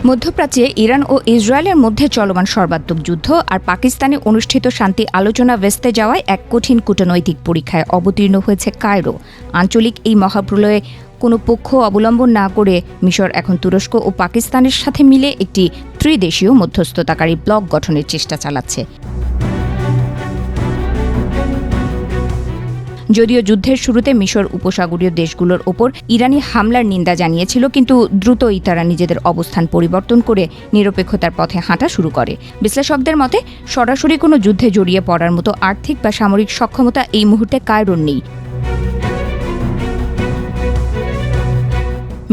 মধ্যপ্রাচ্যে ইরান ও ইসরায়েলের মধ্যে চলমান সর্বাত্মক যুদ্ধ আর পাকিস্তানে অনুষ্ঠিত শান্তি আলোচনা ভেস্তে যাওয়ায় এক কঠিন কূটনৈতিক পরীক্ষায় অবতীর্ণ হয়েছে কায়রো। আঞ্চলিক এই মহাপ্রলয়ে কোনো পক্ষ অবলম্বন না করে মিশর এখন তুরস্ক ও পাকিস্তানের সাথে মিলে একটি ত্রিদেশীয় মধ্যস্থতাকারী ব্লক গঠনের চেষ্টা চালাচ্ছে। যদিও যুদ্ধের শুরুতে মিশর উপসাগরীয় দেশগুলোর ওপর ইরানি হামলার নিন্দা জানিয়েছিল, কিন্তু দ্রুতই তারা নিজেদের অবস্থান পরিবর্তন করে নিরপেক্ষতার পথে হাঁটা শুরু করে। বিশ্লেষকদের মতে সরাসরি কোনো যুদ্ধে জড়িয়ে পড়ার মতো আর্থিক বা সামরিক সক্ষমতা এই মুহূর্তে কায়রোর নেই।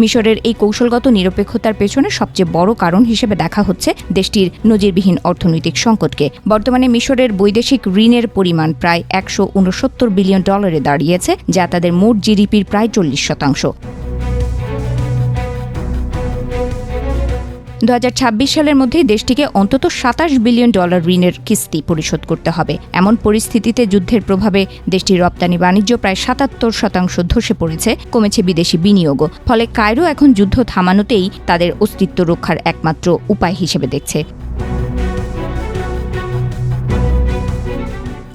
মিশরের এই কৌশলগত নিরপেক্ষতার পেছনে সবচেয়ে বড় কারণ হিসেবে দেখা হচ্ছে দেশটির নজিরবিহীন অর্থনৈতিক সংকটকে। বর্তমানে মিশরের বৈদেশিক ঋণের পরিমাণ প্রায় $169 বিলিয়ন দাঁড়িয়েছে, যা তাদের মোট জিডিপির প্রায় 40%। 2026 সালের মধ্যেই দেশটিকে অন্তত $27 বিলিয়ন ঋণের কিস্তি পরিশোধ করতে হবে। এমন পরিস্থিতিতে যুদ্ধের প্রভাবে দেশটির রপ্তানি বাণিজ্য প্রায় 77% ধসে পড়েছে, কমেছে বিদেশি বিনিয়োগও। ফলে কায়রো এখন যুদ্ধ থামানোতেই তাদের অস্তিত্ব রক্ষার একমাত্র উপায় হিসেবে দেখছে।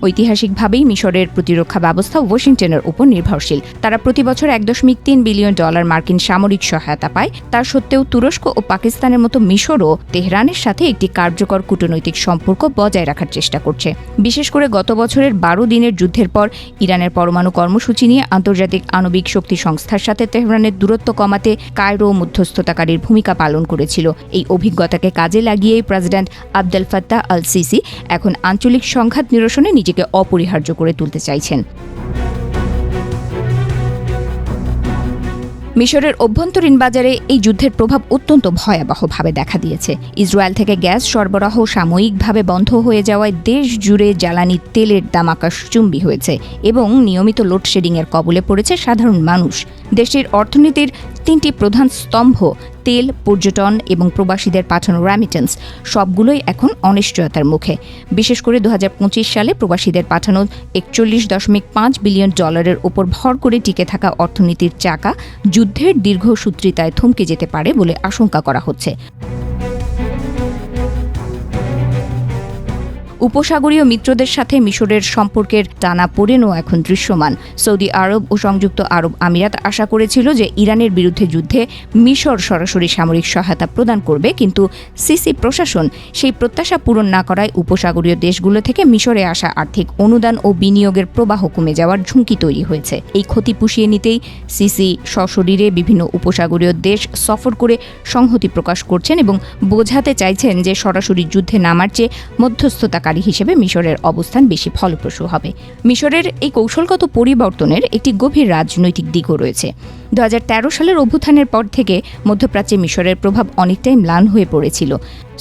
ঐতিহাসিকভাবেই মিশরের প্রতিরক্ষা ব্যবস্থা ওয়াশিংটনের উপর নির্ভরশীল। তারা প্রতি বছর $1.3 বিলিয়ন মার্কিন সামরিক সহায়তা পায়। তার সত্ত্বেও তুরস্ক ও পাকিস্তানের মতো মিশরও তেহরানের সাথে একটি কার্যকর কূটনৈতিক সম্পর্ক বজায় রাখার চেষ্টা করছে। বিশেষ করে গত বছরের 12 দিনের যুদ্ধের পর ইরানের পরমাণু কর্মসূচি নিয়ে আন্তর্জাতিক আণবিক শক্তি সংস্থার সাথে তেহরানের দূরত্ব কমাতে কায়রো মধ্যস্থতাকারীর ভূমিকা পালন করেছিল। এই অভিজ্ঞতাকে কাজে লাগিয়েই president Abdel Fattah al CC এখন আঞ্চলিক সংঘাত নিরসনে নিজেকে অপরিহার্য করে তুলতে চাইছেন। মিশরের অভ্যন্তরীণ বাজারে এই যুদ্ধের প্রভাব অত্যন্ত ভয়াবহভাবে দেখা দিয়েছে। ইসরায়েল থেকে গ্যাস সরবরাহ সাময়িকভাবে বন্ধ হয়ে যাওয়ায় দেশ জুড়ে জ্বালানি তেলের দাম আকাশচুম্বী হয়েছে এবং নিয়মিত লোডশেডিংয়ের কবলে পড়েছে সাধারণ মানুষ। দেশটির অর্থনীতির 3টি প্রধান স্তম্ভ তেল, পর্যটন এবং প্রবাসীদের পাঠানো রেমিটেন্স সবগুলোই এখন অনিশ্চয়তার মুখে। বিশেষ করে 2025 সালে প্রবাসীদের পাঠানো $41.5 বিলিয়ন উপর ভর করে টিকে থাকা অর্থনীতির চাকা যুদ্ধের দীর্ঘসূত্রিতায় থমকে যেতে পারে বলে আশঙ্কা করা হচ্ছে। উপসাগরীয় মিত্রদের সাথে মিশরের সম্পর্কের টানাপোড়েনও এখন দৃশ্যমান। সৌদি আরব ও সংযুক্ত আরব আমিরাত আশা করেছিল যে ইরানের বিরুদ্ধে যুদ্ধে মিশর সরাসরি সামরিক সহায়তা প্রদান করবে, কিন্তু সিসি প্রশাসন সেই প্রত্যাশা পূরণ না করায় উপসাগরীয় দেশগুলো থেকে মিশরে আসা আর্থিক অনুদান ও বিনিয়োগের প্রবাহ কমে যাওয়ার ঝুঁকি তৈরি হয়েছে। এই ক্ষতি পুষিয়ে নিতেই সিসি সশরীরে বিভিন্ন উপসাগরীয় দেশ সফর করে সংহতি প্রকাশ করছেন এবং বোঝাতে চাইছেন যে সরাসরি যুদ্ধে নামার চেয়ে মধ্যস্থতাকারী হিসেবে মিশরের অবস্থান বেশি ফলপ্রসূ হবে। মিশরের এই কৌশলগত পরিবর্তনের একটি গভীর রাজনৈতিক দিকও রয়েছে। 2013 সালের অভ্যুত্থানের পর থেকে মধ্যপ্রাচ্যে মিশরের প্রভাব অনেকটাই ম্লান হয়ে পড়েছিল।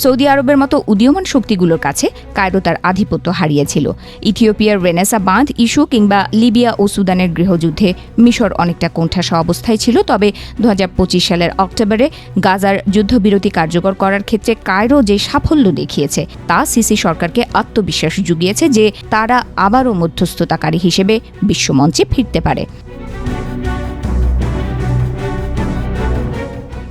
সৌদি আরবের মতো উদীয়মান শক্তিগুলোর কাছে কায়রো তার আধিপত্য হারিয়েছিল। ইথিওপিয়ার রেনেসা বাঁধ ইস্যু কিংবা লিবিয়া ও সুদানের গৃহযুদ্ধে মিশর অনেকটা কোণঠাসা অবস্থায় ছিল। তবে 2025 সালের অক্টোবরে গাজার যুদ্ধবিরতি কার্যকর করার ক্ষেত্রে কায়রো যে সাফল্য দেখিয়েছে তা সিসি সরকারকে আত্মবিশ্বাস জুগিয়েছে যে তারা আবারও মধ্যস্থতাকারী হিসেবে বিশ্বমঞ্চে ফিরতে পারে।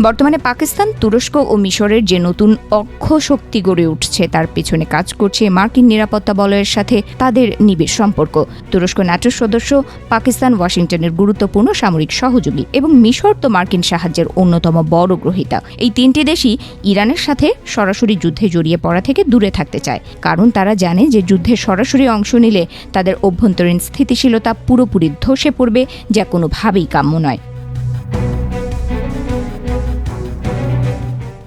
বর্তমানে পাকিস্তান, তুরস্ক ও মিশরের যে নতুন অক্ষ শক্তি গড়ে উঠছে তার পেছনে কাজ করছে মার্কিন নিরাপত্তা বলয়ের সাথে তাদের নিবিড় সম্পর্ক। তুরস্ক ন্যাটোর সদস্য, পাকিস্তান ওয়াশিংটনের গুরুত্বপূর্ণ সামরিক সহযোগী এবং মিশর তো মার্কিন সাহায্যের অন্যতম বড় গ্রহীতা। এই 3টি দেশই ইরানের সাথে সরাসরি যুদ্ধে জড়িয়ে পড়া থেকে দূরে থাকতে চায়, কারণ তারা জানে যে যুদ্ধে সরাসরি অংশ নিলে তাদের অভ্যন্তরীণ স্থিতিশীলতা পুরোপুরি ধসে পড়বে, যা কোনোভাবেই কাম্য নয়।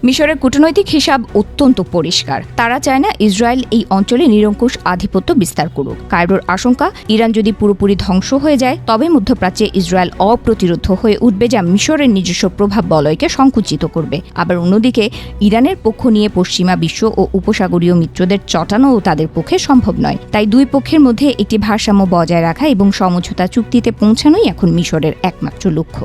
মিশরের কূটনৈতিক হিসাব অত্যন্ত পরিষ্কার। তারা চায় না ইসরায়েল এই অঞ্চলে নিরঙ্কুশ আধিপত্য বিস্তার করুক। কায়রোর আশঙ্কা, ইরান যদি পুরোপুরি ধ্বংস হয়ে যায় তবে মধ্যপ্রাচ্যে ইসরায়েল অপ্রতিরোধ্য হয়ে উঠবে, যা মিশরের নিজস্ব প্রভাব বলয়কে সংকুচিত করবে। আবার অন্যদিকে ইরানের পক্ষ নিয়ে পশ্চিমা বিশ্ব ও উপসাগরীয় মিত্রদের চটানোও তাদের পক্ষে সম্ভব নয়। তাই দুই পক্ষের মধ্যে একটি ভারসাম্য বজায় রাখা এবং সমঝোতা চুক্তিতে পৌঁছানোই এখন মিশরের একমাত্র লক্ষ্য।